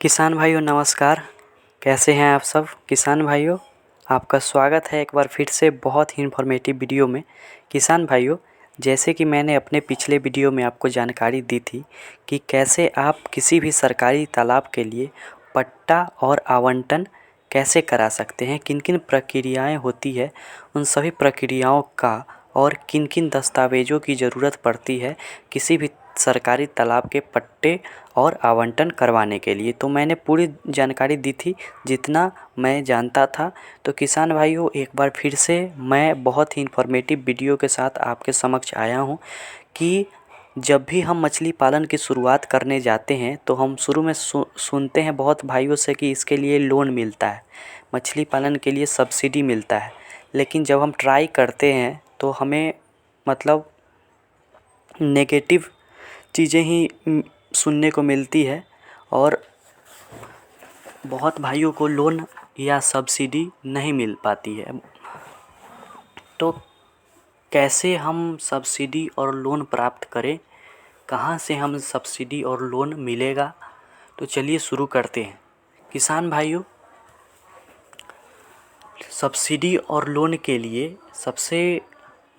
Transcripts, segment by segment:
किसान भाइयों नमस्कार। कैसे हैं आप सब किसान भाइयों। आपका स्वागत है एक बार फिर से बहुत ही इन्फॉर्मेटिव वीडियो में। किसान भाइयों, जैसे कि मैंने अपने पिछले वीडियो में आपको जानकारी दी थी कि कैसे आप किसी भी सरकारी तालाब के लिए पट्टा और आवंटन कैसे करा सकते हैं, किन किन प्रक्रियाएं होती है, उन सभी प्रक्रियाओं का और किन किन दस्तावेज़ों की ज़रूरत पड़ती है किसी भी सरकारी तालाब के पट्टे और आवंटन करवाने के लिए। तो मैंने पूरी जानकारी दी थी जितना मैं जानता था। तो किसान भाइयों, एक बार फिर से मैं बहुत ही इन्फॉर्मेटिव वीडियो के साथ आपके समक्ष आया हूँ कि जब भी हम मछली पालन की शुरुआत करने जाते हैं तो हम शुरू में सुनते हैं बहुत भाइयों से कि इसके लिए लोन मिलता है, मछली पालन के लिए सब्सिडी मिलता है। लेकिन जब हम ट्राई करते हैं तो हमें मतलब नेगेटिव चीज़ें ही सुनने को मिलती है और बहुत भाइयों को लोन या सब्सिडी नहीं मिल पाती है। तो कैसे हम सब्सिडी और लोन प्राप्त करें, कहाँ से हम सब्सिडी और लोन मिलेगा, तो चलिए शुरू करते हैं। किसान भाइयों, सब्सिडी और लोन के लिए सबसे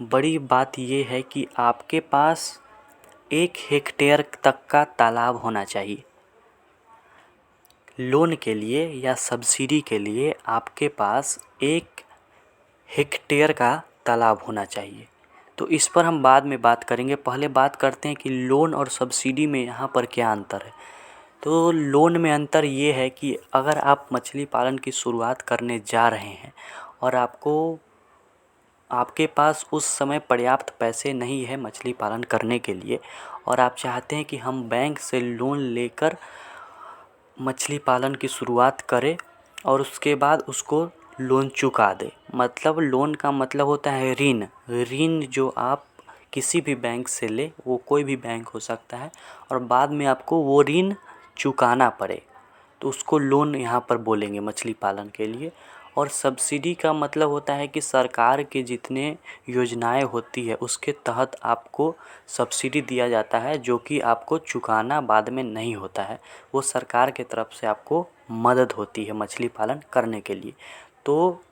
बड़ी बात ये है कि आपके पास 1 हेक्टेयर तक का तालाब होना चाहिए। लोन के लिए या सब्सिडी के लिए आपके पास 1 हेक्टेयर का तालाब होना चाहिए। तो इस पर हम बाद में बात करेंगे। पहले बात करते हैं कि लोन और सब्सिडी में यहाँ पर क्या अंतर है। तो लोन में अंतर ये है कि अगर आप मछली पालन की शुरुआत करने जा रहे हैं और आपके पास उस समय पर्याप्त पैसे नहीं है मछली पालन करने के लिए और आप चाहते हैं कि हम बैंक से लोन लेकर मछली पालन की शुरुआत करें और उसके बाद उसको लोन चुका दें। मतलब लोन का मतलब होता है ऋण। ऋण जो आप किसी भी बैंक से ले, वो कोई भी बैंक हो सकता है, और बाद में आपको वो ऋण चुकाना पड़े, तो उसको लोन यहाँ पर बोलेंगे मछली पालन के लिए। और सब्सिडी का मतलब होता है कि सरकार के जितने योजनाएं होती है उसके तहत आपको सब्सिडी दिया जाता है, जो कि आपको चुकाना बाद में नहीं होता है। वो सरकार के तरफ से आपको मदद होती है मछली पालन करने के लिए। तो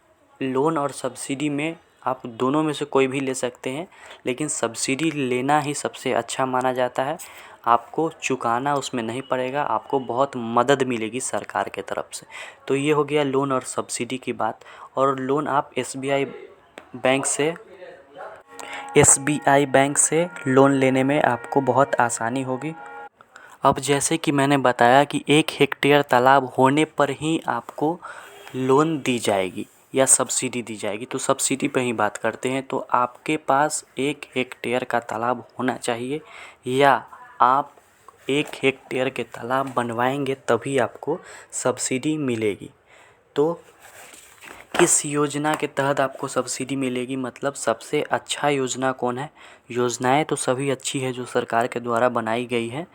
लोन और सब्सिडी में आप दोनों में से कोई भी ले सकते हैं, लेकिन सब्सिडी लेना ही सबसे अच्छा माना जाता है। आपको चुकाना उसमें नहीं पड़ेगा, आपको बहुत मदद मिलेगी सरकार के तरफ से। तो ये हो गया लोन और सब्सिडी की बात। और लोन आप एसबीआई बैंक से लोन लेने में आपको बहुत आसानी होगी। अब जैसे कि मैंने बताया कि 1 हेक्टेयर तालाब होने पर ही आपको लोन दी जाएगी या सब्सिडी दी जाएगी। तो सब्सिडी पे ही बात करते हैं। तो आपके पास 1 हेक्टेयर का तालाब होना चाहिए या आप 1 हेक्टेयर के तालाब बनवाएंगे तभी आपको सब्सिडी मिलेगी। तो किस योजना के तहत आपको सब्सिडी मिलेगी, मतलब सबसे अच्छा योजना कौन है। योजनाएं तो सभी अच्छी है जो सरकार के द्वारा बनाई गई है,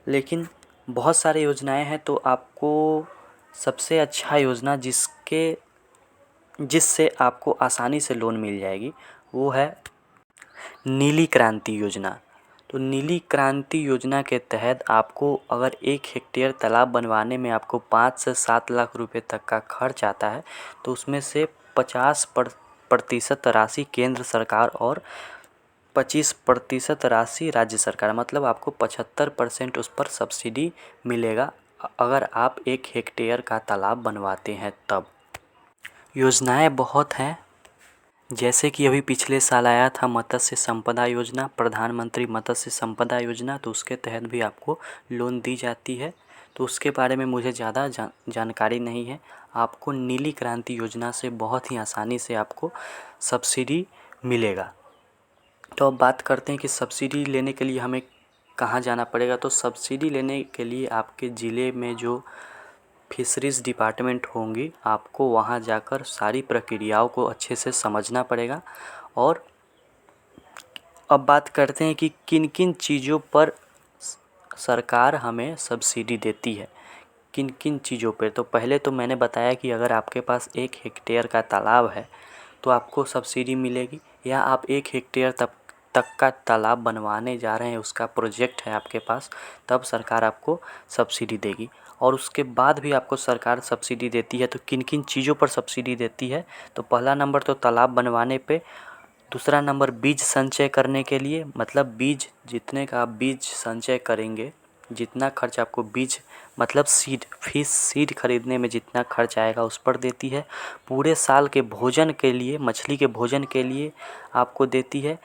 लेकिन बहुत सारे योजनाएं हैं। तो आपको सबसे अच्छा योजना जिससे आपको आसानी से लोन मिल जाएगी वो है नीली क्रांति योजना। तो नीली क्रांति योजना के तहत आपको अगर 1 हेक्टेयर तालाब बनवाने में आपको 5 से 7 लाख रुपए तक का खर्च आता है, तो उसमें से 50% राशि केंद्र सरकार और 25% राशि राज्य सरकार, मतलब आपको 75% उस पर सब्सिडी मिलेगा अगर आप 1 हेक्टेयर का तालाब बनवाते हैं तब। योजनाएं बहुत हैं, जैसे कि अभी पिछले साल आया था मत्स्य संपदा योजना, प्रधानमंत्री मत्स्य संपदा योजना। तो उसके तहत भी आपको लोन दी जाती है। तो उसके बारे में मुझे ज़्यादा जानकारी नहीं है। आपको नीली क्रांति योजना से बहुत ही आसानी से आपको सब्सिडी मिलेगा। तो अब बात करते हैं कि सब्सिडी लेने के लिए हमें कहाँ जाना पड़ेगा। तो सब्सिडी लेने के लिए आपके ज़िले में जो फिशरीज़ डिपार्टमेंट होंगी, आपको वहाँ जाकर सारी प्रक्रियाओं को अच्छे से समझना पड़ेगा। और अब बात करते हैं कि किन किन चीज़ों पर सरकार हमें सब्सिडी देती है, किन किन चीज़ों पर। तो पहले तो मैंने बताया कि अगर आपके पास 1 हेक्टेयर का तालाब है तो आपको सब्सिडी मिलेगी, या आप 1 हेक्टेयर तक का तालाब बनवाने जा रहे हैं, उसका प्रोजेक्ट है आपके पास, तब सरकार आपको सब्सिडी देगी। और उसके बाद भी आपको सरकार सब्सिडी देती है तो किन किन चीज़ों पर सब्सिडी देती है? तो पहला नंबर तो तालाब बनवाने पे, दूसरा नंबर बीज संचय करने के लिए, मतलब बीज जितने का आप बीज संचय करेंगे, जितना खर्च आपको बीज मतलब सीड खरीदने में जितना खर्च आएगा उस पर देती है। पूरे साल के भोजन के लिए, मछली के भोजन के लिए आपको देती है।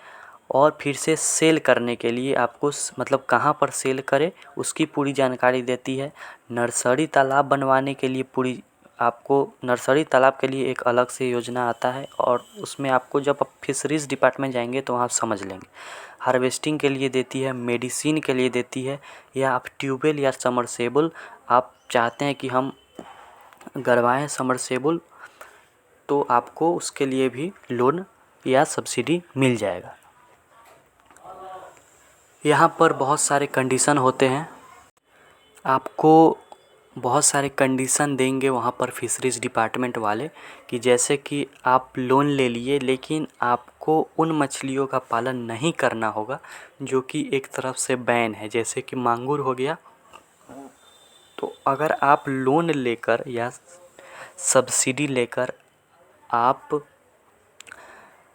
और फिर से सेल करने के लिए आपको मतलब कहाँ पर सेल करें उसकी पूरी जानकारी देती है। नर्सरी तालाब बनवाने के लिए पूरी आपको नर्सरी तालाब के लिए एक अलग से योजना आता है, और उसमें आपको जब आप फिशरीज़ डिपार्टमेंट जाएंगे तो आप समझ लेंगे। हार्वेस्टिंग के लिए देती है, मेडिसिन के लिए देती है, या आप ट्यूबवेल या समरसेबल आप चाहते हैं कि हम गड़वाएँ समरसेबल, तो आपको उसके लिए भी लोन या सब्सिडी मिल जाएगा। यहाँ पर बहुत सारे कंडीशन होते हैं, आपको बहुत सारे कंडीशन देंगे वहाँ पर फिशरीज़ डिपार्टमेंट वाले, कि जैसे कि आप लोन ले लिए लेकिन आपको उन मछलियों का पालन नहीं करना होगा जो कि एक तरफ से बैन है, जैसे कि मांगुर हो गया। तो अगर आप लोन लेकर या सब्सिडी लेकर आप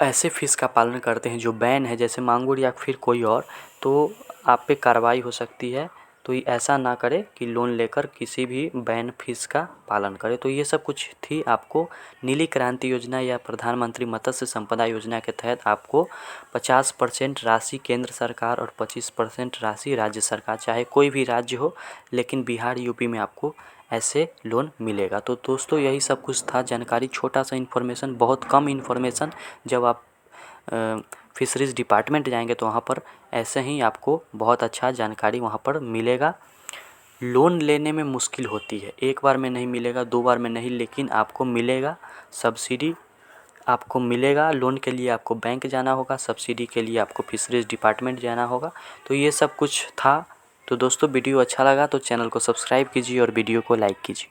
ऐसे फ़िश का पालन करते हैं जो बैन है, जैसे मांगुर या फिर कोई और, तो आप पे कार्रवाई हो सकती है। तो ऐसा ना करें कि लोन लेकर किसी भी बैन फ़िश का पालन करें। तो ये सब कुछ थी आपको नीली क्रांति योजना या प्रधानमंत्री मत्स्य संपदा योजना के तहत आपको 50% राशि केंद्र सरकार और 25% राशि राज्य सरकार, चाहे कोई भी राज्य हो, लेकिन बिहार यूपी में आपको ऐसे लोन मिलेगा। तो दोस्तों यही सब कुछ था जानकारी, छोटा सा इन्फॉर्मेशन, बहुत कम इन्फॉर्मेशन। जब आप फिशरीज़ डिपार्टमेंट जाएंगे तो वहाँ पर ऐसे ही आपको बहुत अच्छा जानकारी वहाँ पर मिलेगा। लोन लेने में मुश्किल होती है, एक बार में नहीं मिलेगा, 2 बार में नहीं, लेकिन आपको मिलेगा सब्सिडी, आपको मिलेगा। लोन के लिए आपको बैंक जाना होगा, सब्सिडी के लिए आपको फिशरीज़ डिपार्टमेंट जाना होगा। तो ये सब कुछ था। तो दोस्तों वीडियो अच्छा लगा तो चैनल को सब्सक्राइब कीजिए और वीडियो को लाइक कीजिए।